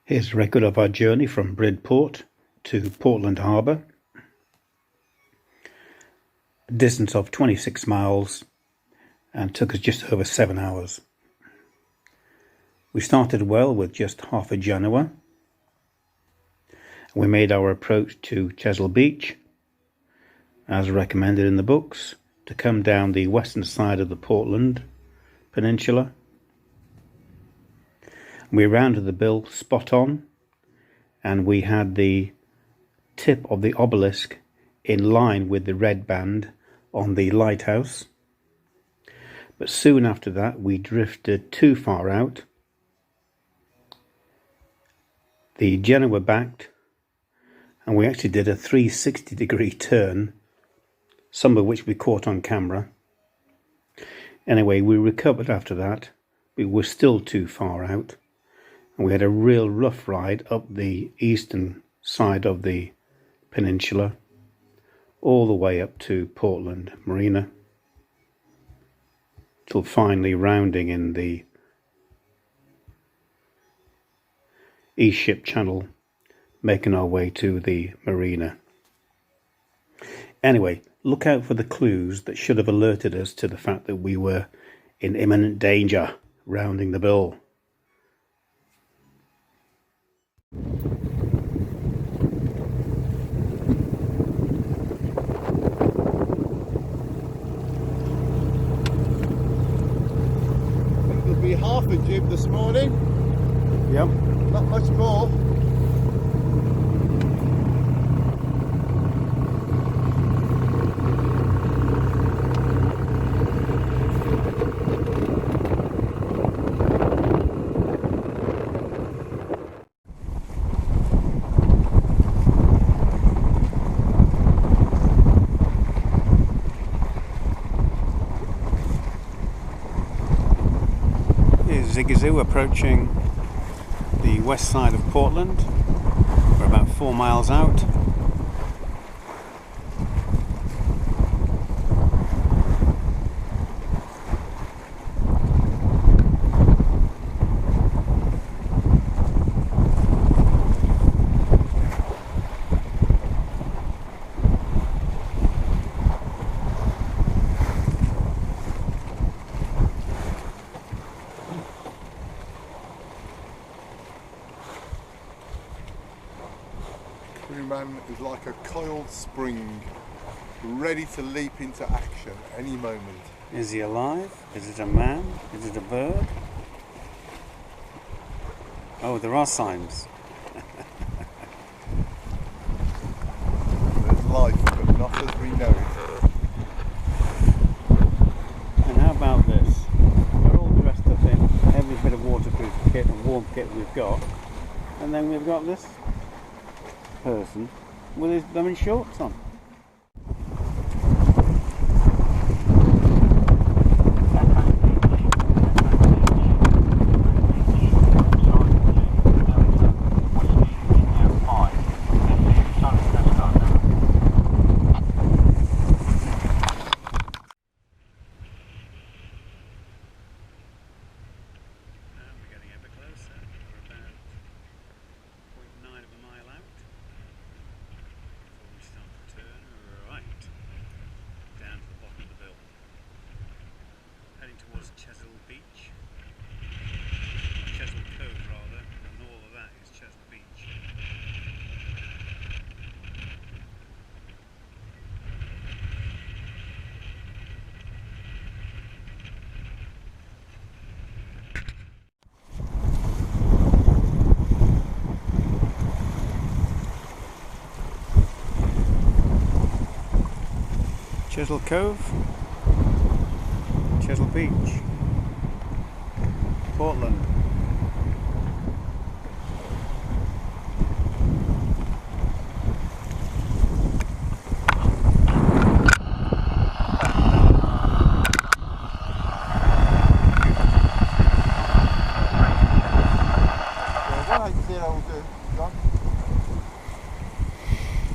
Here's a record of our journey from Bridport to Portland Harbour. A distance of 26 miles and took us just over 7 hours. We started well with just half a Genoa. We made our approach to Chesil Beach, as recommended in the books, to come down the western side of the Portland Peninsula. We rounded the bill spot on, and we had the tip of the obelisk in line with the red band on the lighthouse. But soon after that we drifted too far out. The Genoa backed, and we actually did a 360-degree turn, some of which we caught on camera. Anyway, we recovered after that, but we were still too far out. And we had a real rough ride up the eastern side of the peninsula, all the way up to Portland Marina, till finally rounding in the East Ship Channel, making our way to the marina. Anyway, look out for the clues that should have alerted us to the fact that we were in imminent danger rounding the bill. It'll be half a jib this morning. Yep. Not much more. Zigizoo approaching the west side of Portland. We're about 4 miles out. Man is like a coiled spring, ready to leap into action any moment. Is he alive? Is it a man? Is it a bird? Oh, there are signs. There's life, but not as we know it. And how about this? We're all dressed up in every bit of waterproof kit and warm kit we've got, and then we've got this person with his blooming shorts on. Towards Chesil Beach, Chesil Cove rather, and all of that is Chesil Beach. Chesil Cove, Chesil Beach, Portland.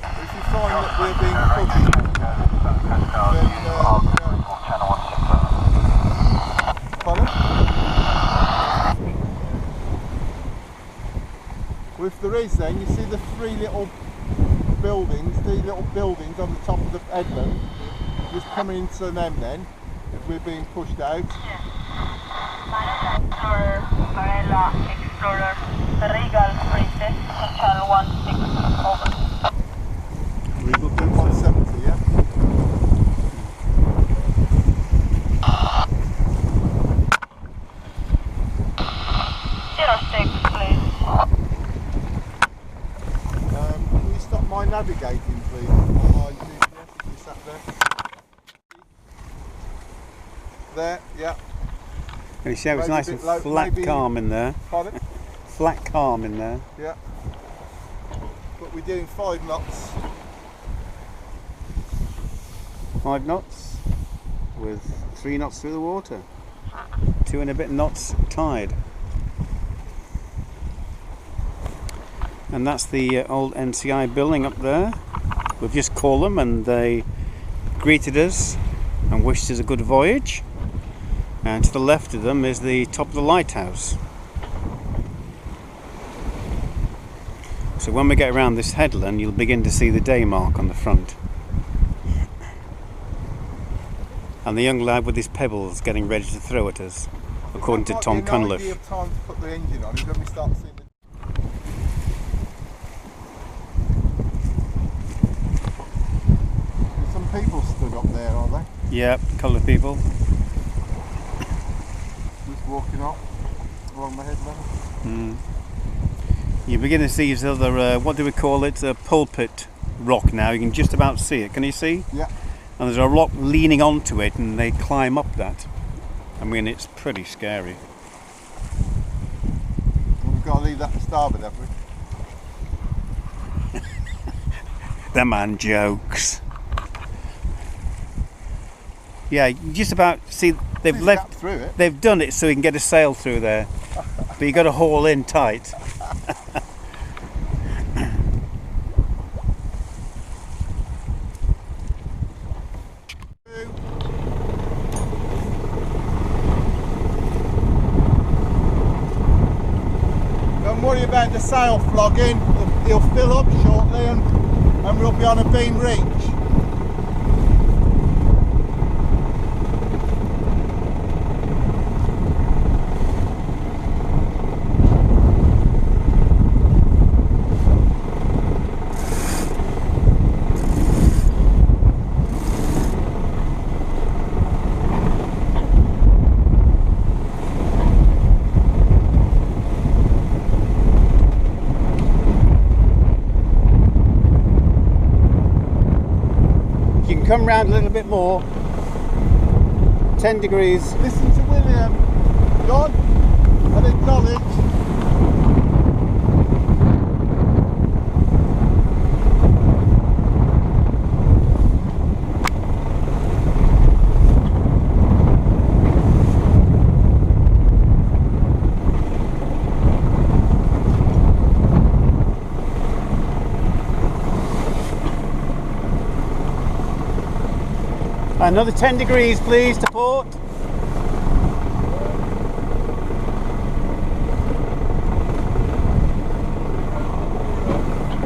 If you find that we're being pushed, Well, if there is, then you see the three little buildings on the top of the headland. Just coming into them then, if we're being pushed out. Explorer, Regal, Princess, Central 16, over. Regal 170, yeah? 06, please. Can you stop my navigating, please? My GPS, if you sat there. There, yeah. Can you see how it's Maybe a nice bit and low, flat maybe- calm in there? Pardon? Flat calm in there. Yeah. But we're doing 5 knots. 5 knots with 3 knots through the water. 2 and a bit knots tide. And that's the old NCI building up there. We've just called them and they greeted us and wished us a good voyage. And to the left of them is the top of the lighthouse. So when we get around this headland, you'll begin to see the day mark on the front. And the young lad with his pebbles getting ready to throw at us, according to Tom Cunliffe. Idea of time to put the engine on is when we start seeing the... There's some people stood up there, are they? Yep, a couple of people. Just walking up along the headland. You begin to see this other, what do we call it, a pulpit rock now. You can just about see it. Can you see? Yeah. And there's a rock leaning onto it and they climb up that. I mean, it's pretty scary. We've got to leave that to starboard, have we? The man jokes. Yeah, you just about see they've There's a left. gap through it. They've done it so you can get a sail through there, but you got to haul in tight. Don't worry about the sail flogging. He'll fill up shortly and we'll be on a beam reach. You can come round a little bit more. 10 degrees. Listen to William. John, and acknowledge. Another 10 degrees, please, to port.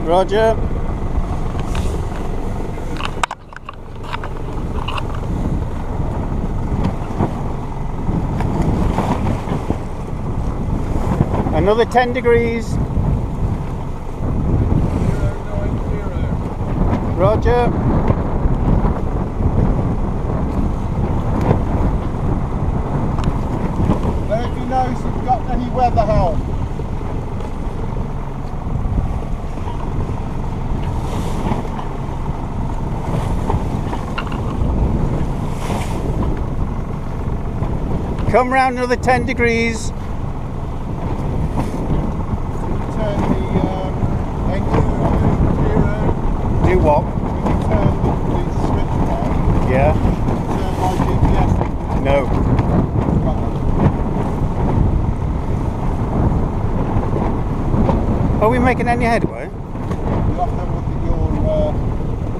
Roger. Another 10 degrees. 090. Roger. Let me know if you've got any weather help. Come round another 10 degrees. Turn the engine to 0. Do what? When you turn the switch on, Yeah. turn my GPS. No. Are we making any headway? You have to have a look at your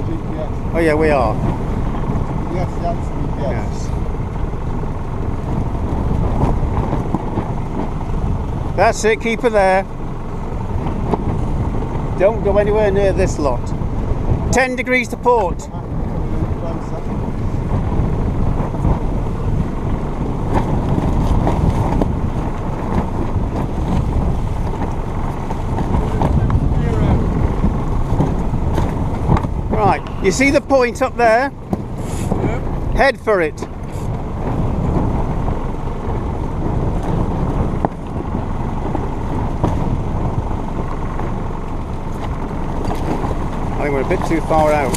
GPS. Oh yeah, we are. Yes, the answer is yes. Yes. That's it, keep her there. Don't go anywhere near this lot. 10 degrees to port. Right, you see the point up there? Yep. Head for it. I think we're a bit too far out.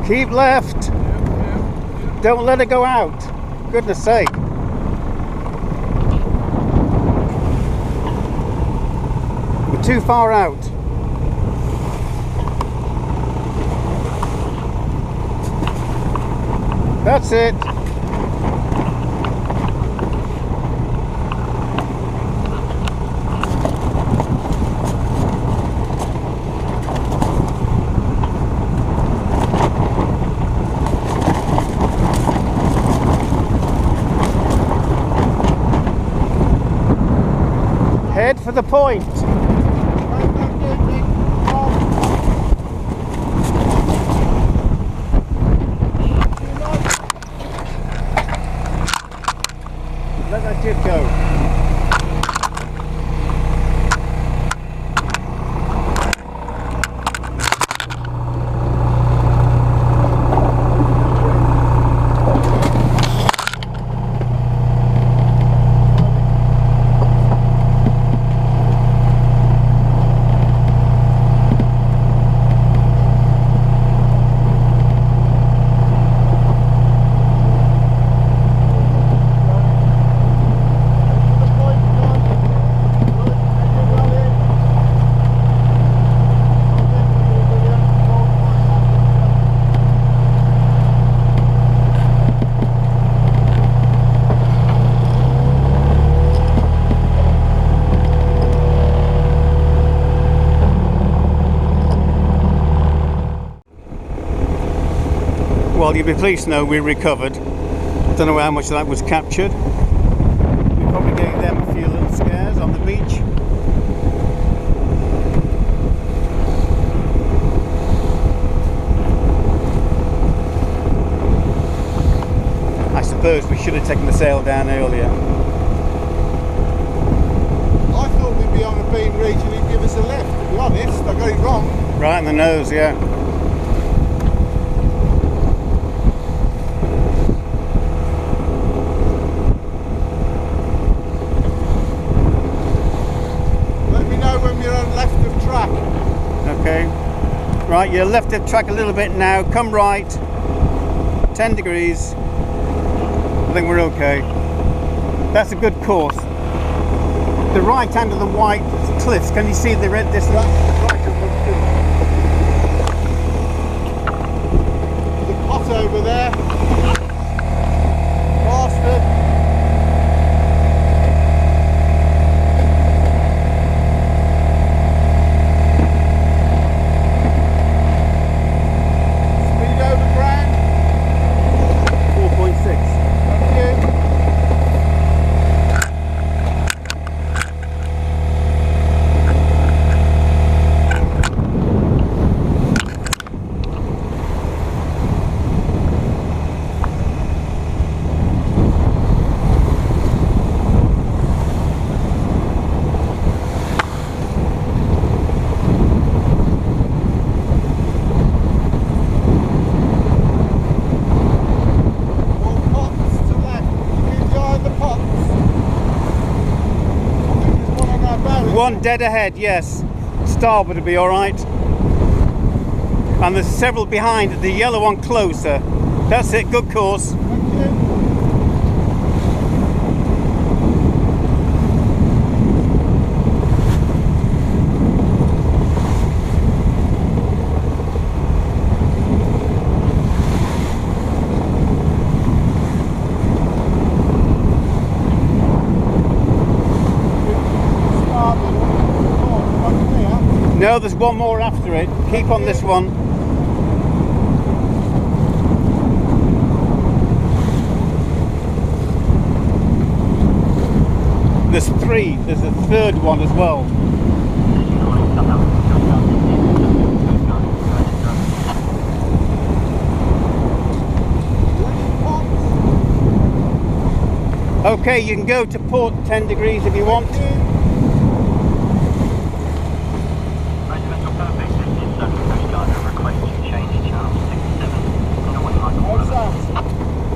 Keep left. Don't let it go out. Goodness sake. We're too far out. That's it. Head for the point. Let that jib go. Well, you'll be pleased to know we recovered. Don't know how much of that was captured. We probably gave them a few little scares on the beach. I suppose we should have taken the sail down earlier. I thought we'd be on a beam reach and he'd give us a lift, to be honest. I got it wrong. Right in the nose, yeah. Okay, right, you're left of track a little bit now, come right, 10 degrees, I think we're okay. That's a good course. The right hand of the white cliffs, can you see the red distance? The pot over there, bastard. One dead ahead, yes. Starboard will be alright. And there's several behind, the yellow one closer. That's it, good course. No, there's one more after it. Keep on this one. There's three. There's a third one as well. Okay, you can go to port 10 degrees if you want.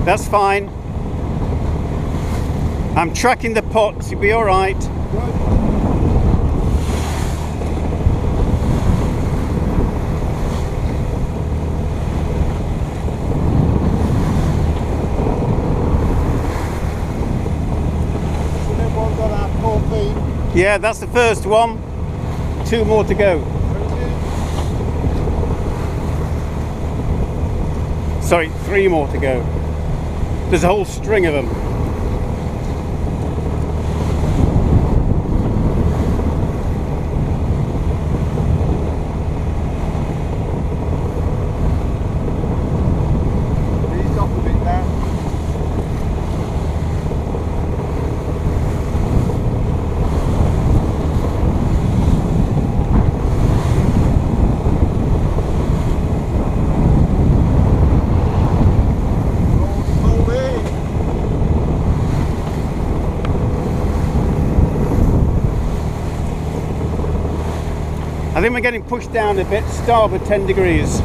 That's fine. I'm tracking the pots, you'll be alright. Yeah, that's the first one. 2 more to go. Sorry, 3 more to go. There's a whole string of them. Ease off a bit now. I think we're getting pushed down a bit, starboard 10 degrees.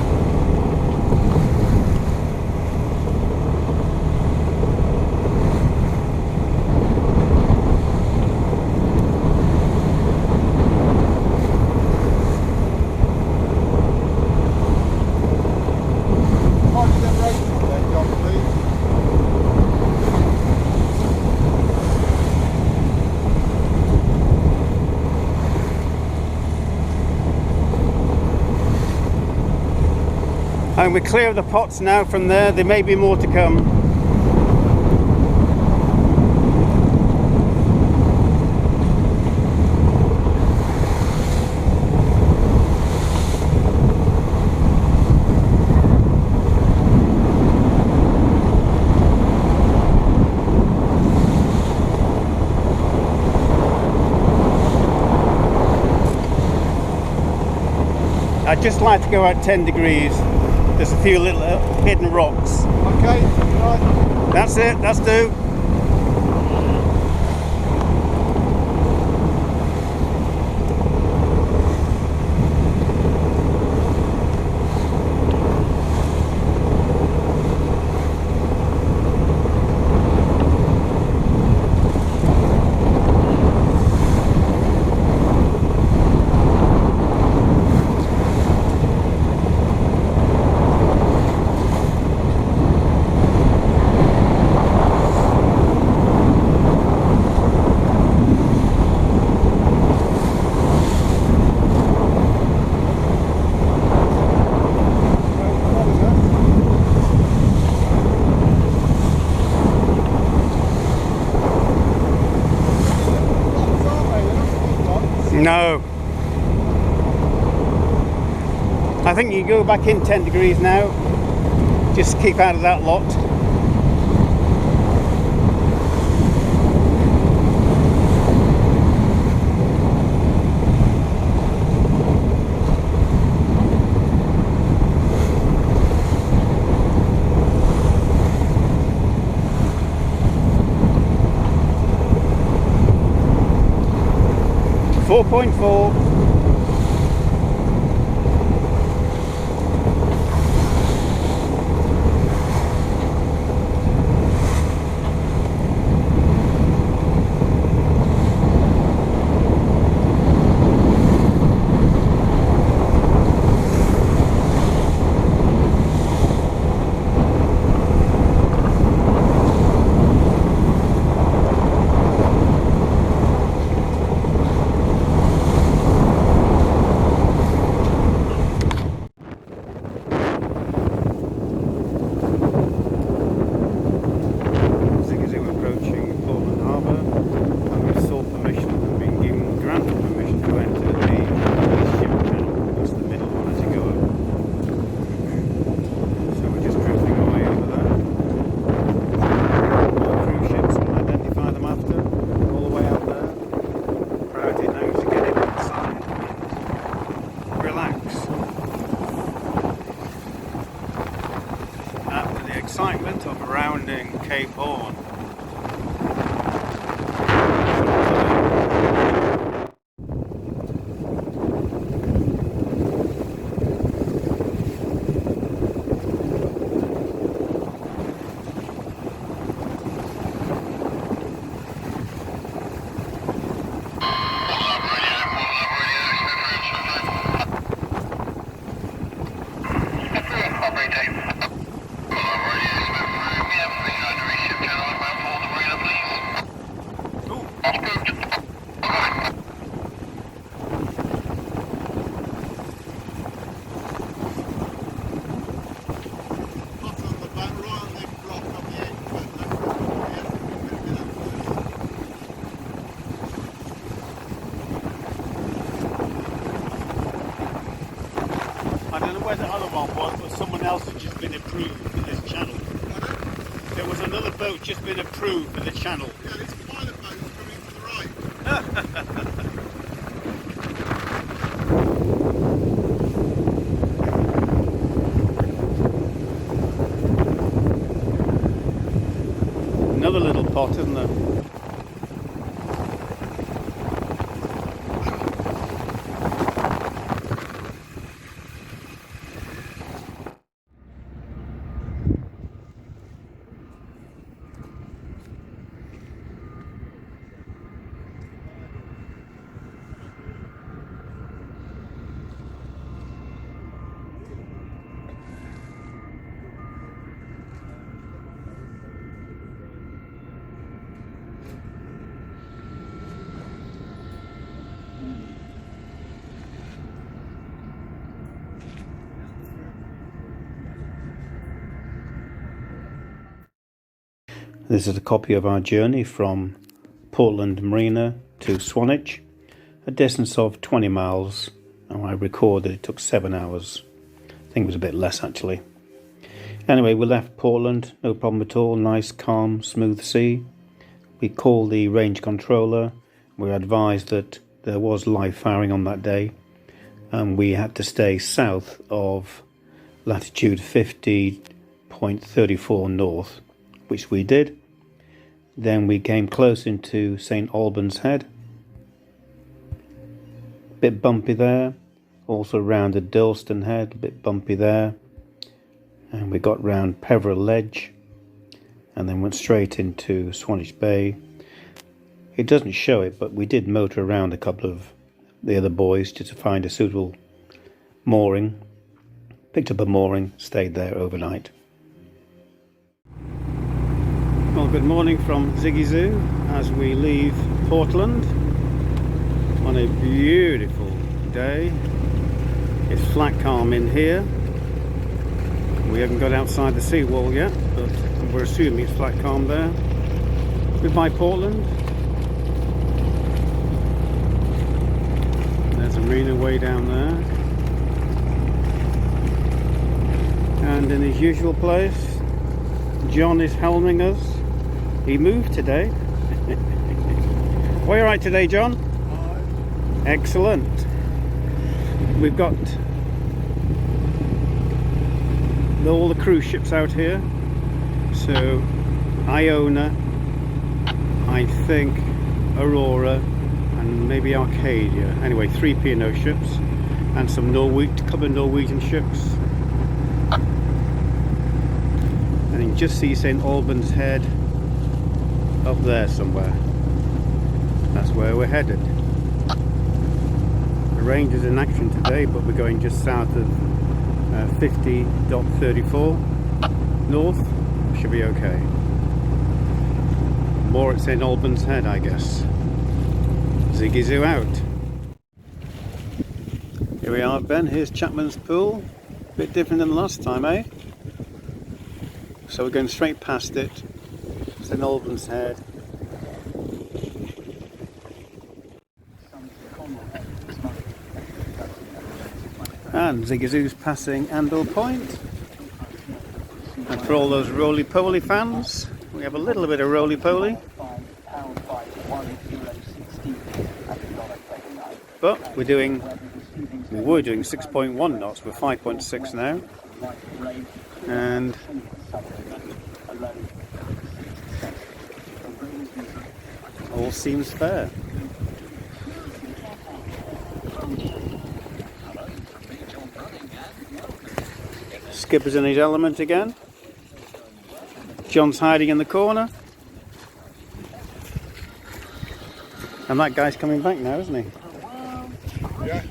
And we're clear of the pots now from there. There may be more to come. I'd just like to go out 10 degrees. There's a few little hidden rocks. Okay, right. That's it, that's do. No. I think you go back in 10 degrees now. Just keep out of that lot. .4. Cape Horn. I don't know where the other one was, but someone else had just been approved for this channel. There was another boat just been approved for the channel. Yeah, this pilot boat is coming to the right. Another little pot, isn't there? This is a copy of our journey from Portland Marina to Swanage, a distance of 20 miles, and I recorded it took 7 hours. I think it was a bit less actually. Anyway, we left Portland, no problem at all, nice, calm, smooth sea. We called the range controller, we were advised that there was live firing on that day, and we had to stay south of latitude 50.34 north, which we did. Then we came close into St Albans Head. Bit bumpy there. Also rounded Dilston Head, a bit bumpy there. And we got round Peveril Ledge and then went straight into Swanage Bay. It doesn't show it, but we did motor around a couple of the other buoys just to find a suitable mooring. Picked up a mooring, stayed there overnight. Well, good morning from Zigizoo as we leave Portland on a beautiful day. It's flat calm in here. We haven't got outside the seawall yet, but we're assuming it's flat calm there. We're by Portland. There's a marina way down there. And in his usual place, John is helming us. He moved today. Well, you right today, John? Excellent. We've got all the cruise ships out here. So, Iona, I think Aurora, and maybe Arcadia. Anyway, 3 P&O ships and some couple of Norwegian ships. And you can just see St Albans Head up there somewhere. That's where we're headed. The range is in action today, but we're going just south of 50.34 north. Should be okay. More at St Albans Head, I guess. Zigizoo out. Here we are, Ben. Here's Chapman's Pool. A bit different than last time, eh? So we're going straight past it. St Albans Head. And Zigizoo's passing Andal Point. And for all those roly-poly fans, we have a little bit of roly-poly. But we were doing 6.1 knots, we're 5.6 now. And All seems fair. Skipper's in his element again. John's hiding in the corner. And that guy's coming back now, isn't he? Yeah.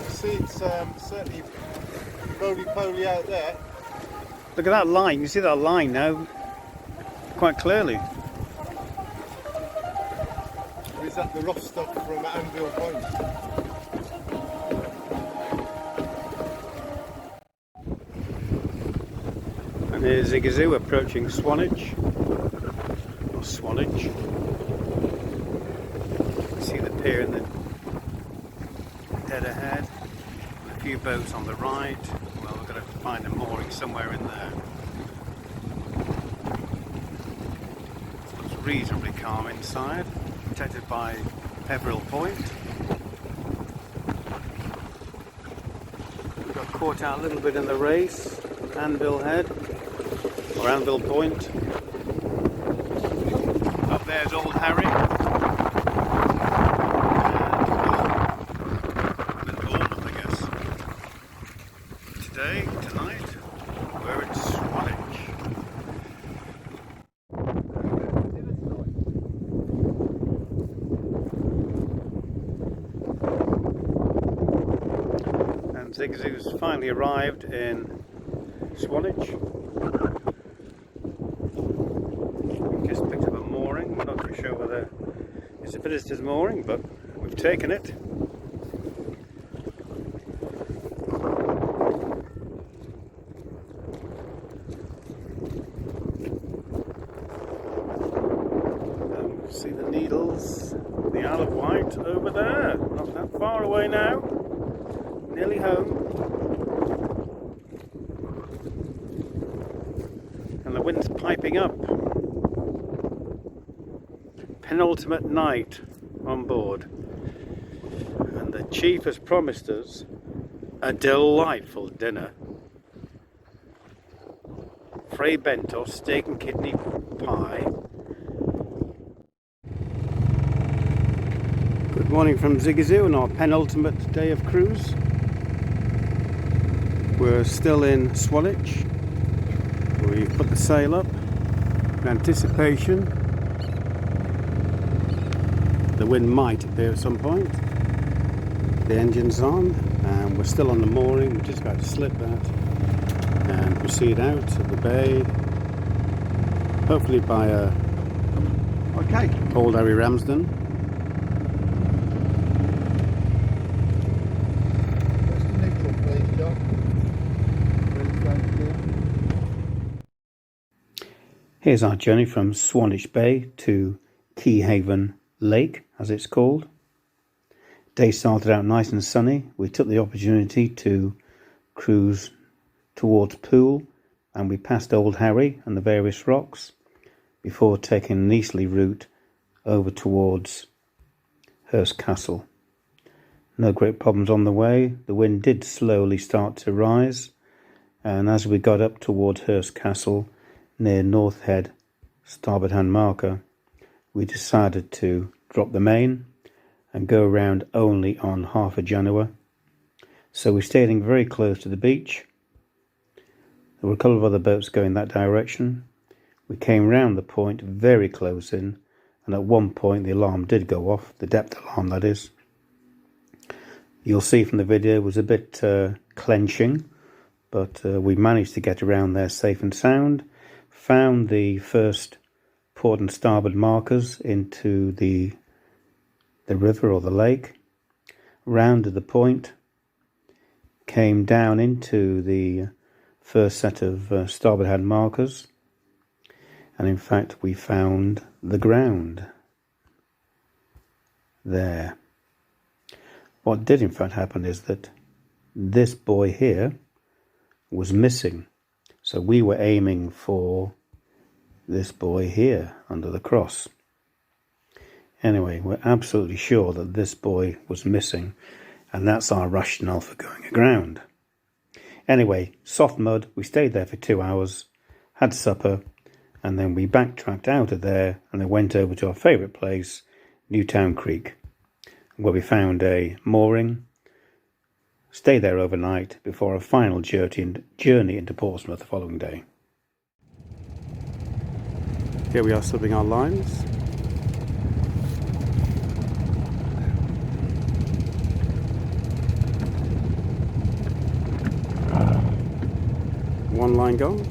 See, it's certainly roly-poly out there. Look at that line. You see that line now quite clearly. Or is that the rough stuff from Anvil Point? And here's Zigizoo approaching Swanage. Or Swanage. See the pier in the dead ahead. And a few boats on the right. Well, we've got to find a mooring somewhere in there. It looks reasonably calm inside, protected by Peveril Point. We got caught out a little bit in the race. Anvil Head, or Anvil Point. Up there's Old Harry. And Portsmouth, I guess. Today, tonight, we're in Swanage. And Zigizoo's finally arrived in Swanage. We've just picked up a mooring. We're not too sure whether it's a visitor's mooring, but we've taken it. See the Needles, the Isle of Wight over there. Not that far away now. Nearly home. And the wind's piping up. Penultimate night on board. And the chief has promised us a delightful dinner. Frey bento, steak and kidney pie. Good morning from Zigizoo on our penultimate day of cruise. We're still in Swanage. We've put the sail up in anticipation. The wind might appear at some point. The engine's on and we're still on the mooring. We're just about to slip that and proceed out of the bay. Hopefully by Old Harry Ramsden. Where's the neutral, please, John? Here's our journey from Swanage Bay to Key Haven Lake, as it's called. Day started out nice and sunny. We took the opportunity to cruise towards Poole, and we passed Old Harry and the various rocks before taking an easterly route over towards Hurst Castle. No great problems on the way. The wind did slowly start to rise, and as we got up towards Hurst Castle near North Head, starboard hand marker, we decided to drop the main and go around only on half a Genoa. So we stayed in very close to the beach. There were a couple of other boats going that direction. We came round the point very close in, and at one point the alarm did go off, the depth alarm that is. You'll see from the video it was a bit clenching, but we managed to get around there safe and sound. Found the first port and starboard markers into the river or the lake, rounded the point, came down into the first set of starboard hand markers, and in fact we found the ground there. What did in fact happen is that this buoy here was missing, so we were aiming for this buoy here under the cross. Anyway, we're absolutely sure that this buoy was missing, and that's our rationale for going aground. Anyway, soft mud, we stayed there for 2 hours, had supper, and then we backtracked out of there and then went over to our favourite place, Newtown Creek, where we found a mooring, stayed there overnight before a final journey into Portsmouth the following day. Here we are slipping our lines. One line gone.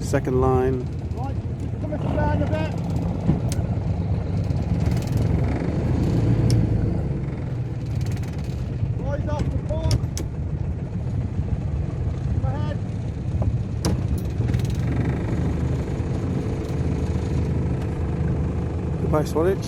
Second line. Right, come and stand a bit. Rise off the board. Come ahead. Goodbye, Swanage.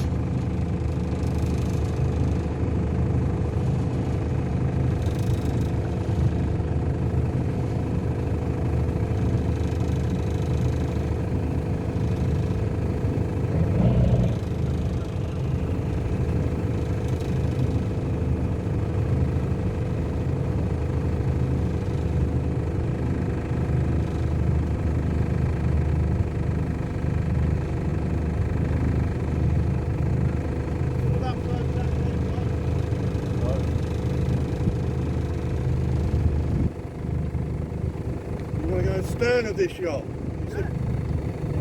You want to go stern of this yacht?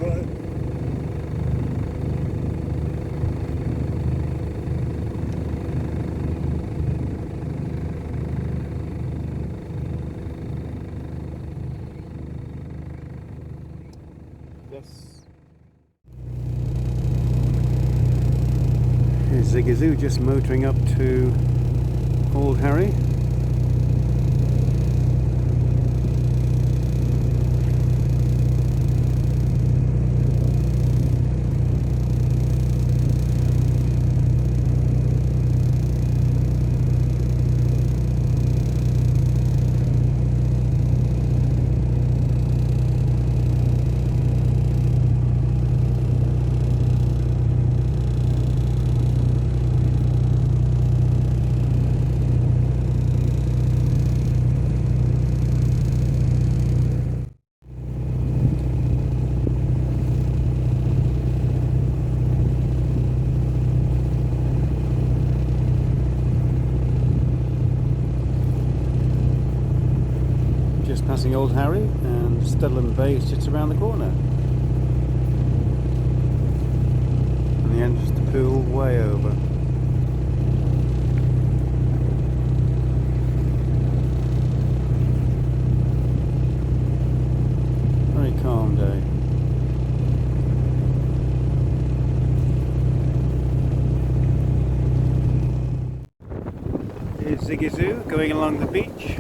Right. Yes. Here's Zigizoo just motoring up to Old Harry. Just passing Old Harry, and Studland Bay is just around the corner. And the entrance to the pool way over. Very calm day. Here's Zigizoo going along the beach.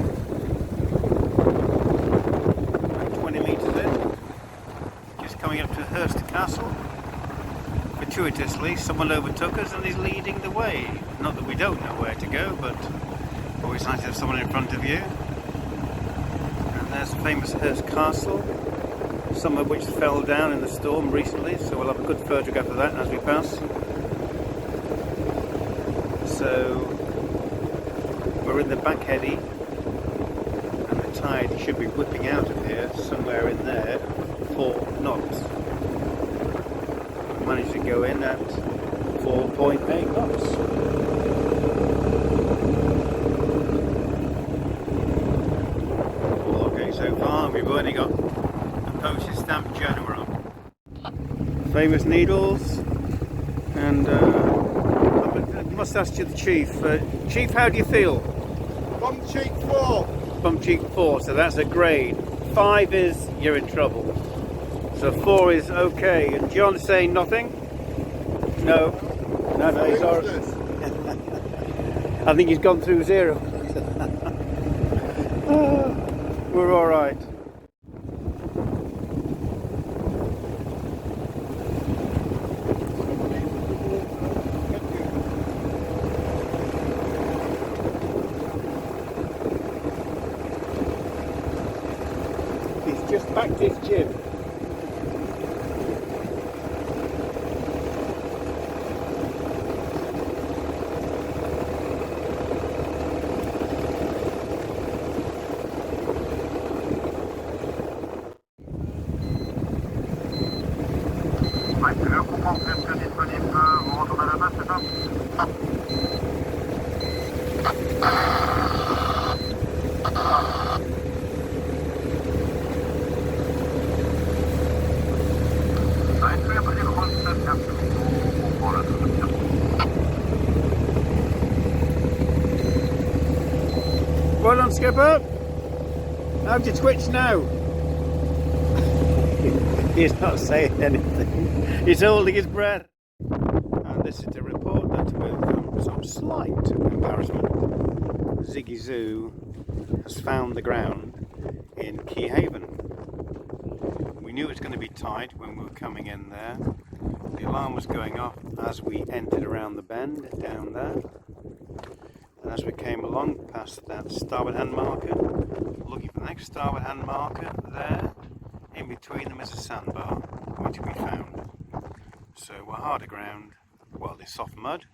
20 metres in, just coming up to Hurst Castle. Fortuitously, someone overtook us and is leading the way. Not that we don't know where to go, but always nice to have someone in front of you. And there's the famous Hurst Castle, some of which fell down in the storm recently, so we'll have a good photograph of that as we pass. So we're in the back eddy, and the tide should be whipping out of here somewhere in there, 4 knots. We managed to go in at 4.8 knots. All okay so far. We've only got a postage stamp Genoa on. Famous needles, and I must ask you the Chief. Chief, how do you feel? Bum cheek 4. Bum cheek 4, so that's a grade. 5 is you're in trouble. So 4 is okay. And John's saying nothing? No. No, he's alright. I think he's gone through 0. We're alright. He's just backed his jib. presque disponible, vous retournez à la base, c'est ça? Well done, skipper. How'd you twitch now? He's not saying anything. He's holding his breath. And this is to report that with some slight embarrassment, Zigizoo has found the ground in Key Haven. We knew it was going to be tight when we were coming in there. The alarm was going off as we entered around the bend down there. And as we came along past that starboard hand marker, looking for the next starboard hand marker there, in between them is a sandbar, which we found. So we're hard aground, well, there's soft mud,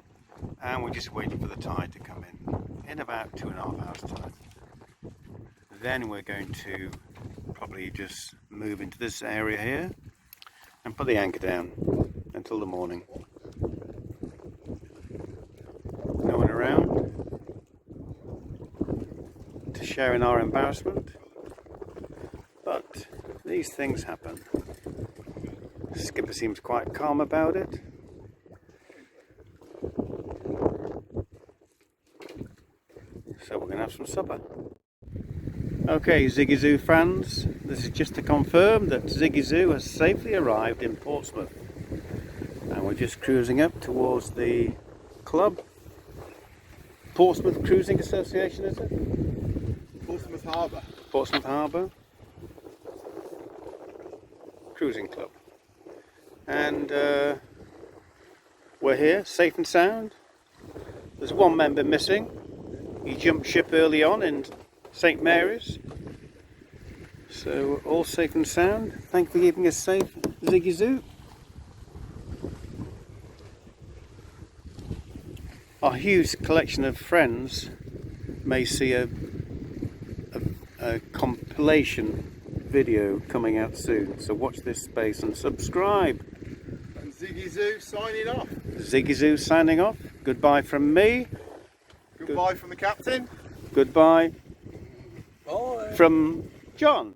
and we're just waiting for the tide to come in about 2.5 hours time. Then we're going to probably just move into this area here and put the anchor down until the morning. No one around to share in our embarrassment, but these things happen. The skipper seems quite calm about it. So we're going to have some supper. Okay, Zigizoo fans, this is just to confirm that Zigizoo has safely arrived in Portsmouth. And we're just cruising up towards the club. Portsmouth Cruising Association, is it? Portsmouth Harbour. Portsmouth Harbour Cruising Club. And we're here, safe and sound. There's one member missing. He jumped ship early on in St Mary's. So all safe and sound. Thank you for keeping us safe, Zigizoo. Our huge collection of friends may see a compilation video coming out soon, so watch this space and subscribe. And Zigizoo signing off. Zigizoo signing off. Goodbye from me. Goodbye from the captain. Goodbye Bye. from John.